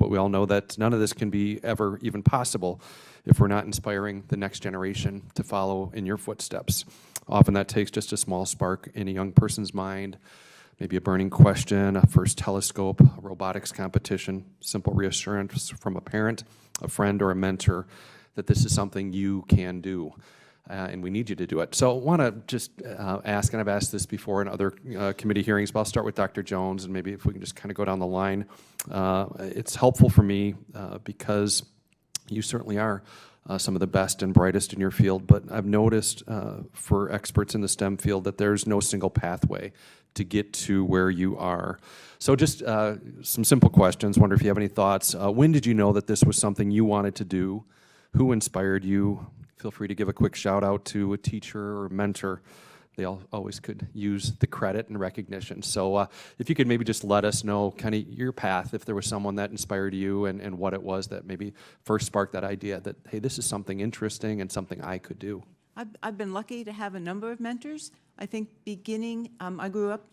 but we all know that none of this can be ever even possible if we're not inspiring the next generation to follow in your footsteps. Often that takes just a small spark in a young person's mind, maybe a burning question, a first telescope, a robotics competition, simple reassurance from a parent, a friend, or a mentor that this is something you can do. And we need you to do it. So I want to just ask, and I've asked this before in other committee hearings, but I'll start with Dr. Jones, and maybe if we can just kind of go down the line. It's helpful for me because you certainly are some of the best and brightest in your field, but I've noticed for experts in the STEM field that there's no single pathway to get to where you are. So just some simple questions. Wonder if you have any thoughts. When did you know that this was something you wanted to do? Who inspired you? Feel free to give a quick shout out to a teacher or mentor. They always could use the credit and recognition. So if you could maybe just let us know kind of your path, if there was someone that inspired you and what it was that maybe first sparked that idea that, hey, this is something interesting and something I could do. I've been lucky to have a number of mentors. I think beginning, I grew up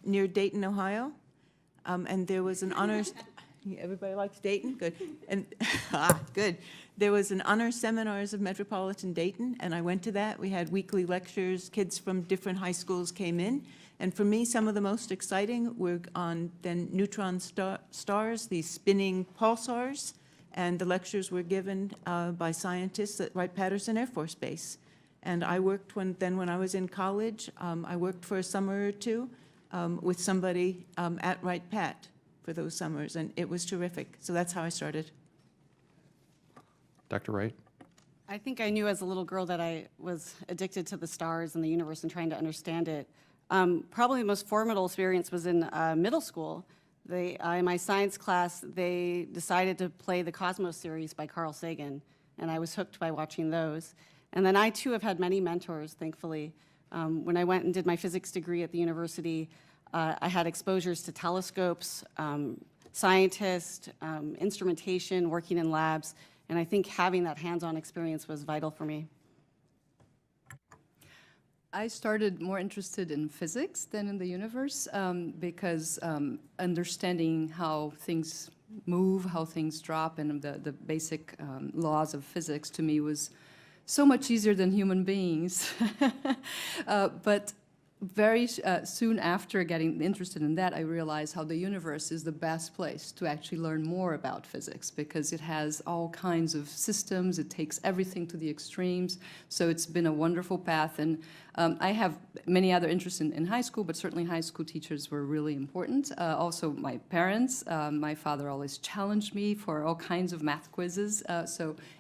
near Dayton, Ohio, and there was an honors, everybody likes Dayton? Good. And good. There was an honor seminars of Metropolitan Dayton, and I went to that. We had weekly lectures. Kids from different high schools came in. And for me, some of the most exciting were on then neutron stars, these spinning pulsars, and the lectures were given by scientists at Wright-Patterson Air Force Base. And I worked when I was in college, I worked for a summer or two with somebody at Wright-Pat for those summers, and it was terrific. So that's how I started. Dr. Wright? I think I knew as a little girl that I was addicted to the stars and the universe and trying to understand it. Probably the most formidable experience was in middle school. In my science class, they decided to play the Cosmos series by Carl Sagan, and I was hooked by watching those. And then I, too, have had many mentors, thankfully. When I went and did my physics degree at the university, I had exposures to telescopes, scientists, instrumentation, working in labs, and I think having that hands-on experience was vital for me. I started more interested in physics than in the universe because understanding how things move, how things drop, and the basic laws of physics to me was so much easier than human beings. But very soon after getting interested in that, I realized how the universe is the best place to actually learn more about physics because it has all kinds of systems, it takes everything to the extremes, so it's been a wonderful path. And I have many other interests in high school, but certainly high school teachers were really important. Also my parents, my father always challenged me for all kinds of math quizzes,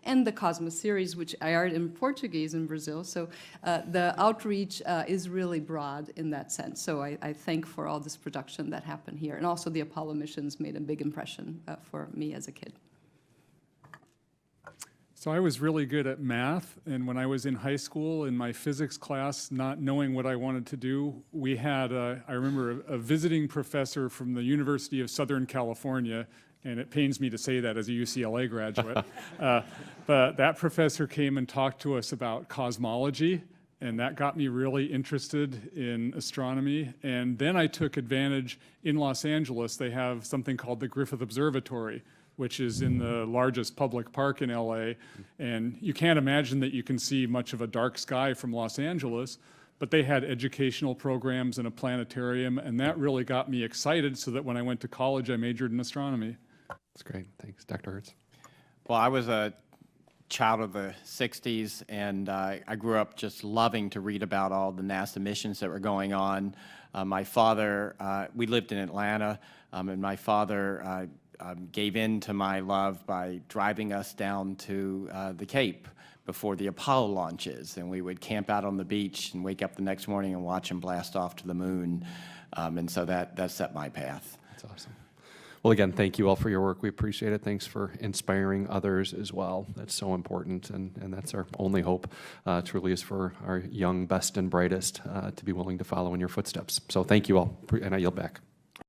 and the Cosmos series, which I aired in Portuguese in Brazil, so the outreach is really broad in that sense. So I thank for all this production that happened here. And also the Apollo missions made a big impression for me as a kid. So I was really good at math, and when I was in high school in my physics class, not knowing what I wanted to do, we had, I remember, a visiting professor from the University of Southern California, and it pains me to say that as a UCLA graduate, but that professor came and talked to us about cosmology, and that got me really interested in astronomy. And then I took advantage, in Los Angeles, they have something called the Griffith Observatory, which is in the largest public park in LA. And you can't imagine that you can see much of a dark sky from Los Angeles, but they had educational programs and a planetarium, and that really got me excited so that when I went to college, I majored in astronomy. That's great, thanks. Dr. Hertz? Well, I was a child of the 60s, and I grew up just loving to read about all the NASA missions that were going on. My father, we lived in Atlanta, and my father gave in to my love by driving us down to the Cape before the Apollo launches, and we would camp out on the beach and wake up the next morning and watch them blast off to the moon, and so that set my path. That's awesome. Well, again, thank you all for your work. We appreciate it. Thanks for inspiring others as well. That's so important, and that's our only hope, truly, is for our young, best and brightest to be willing to follow in your footsteps. So thank you all, and I yield back.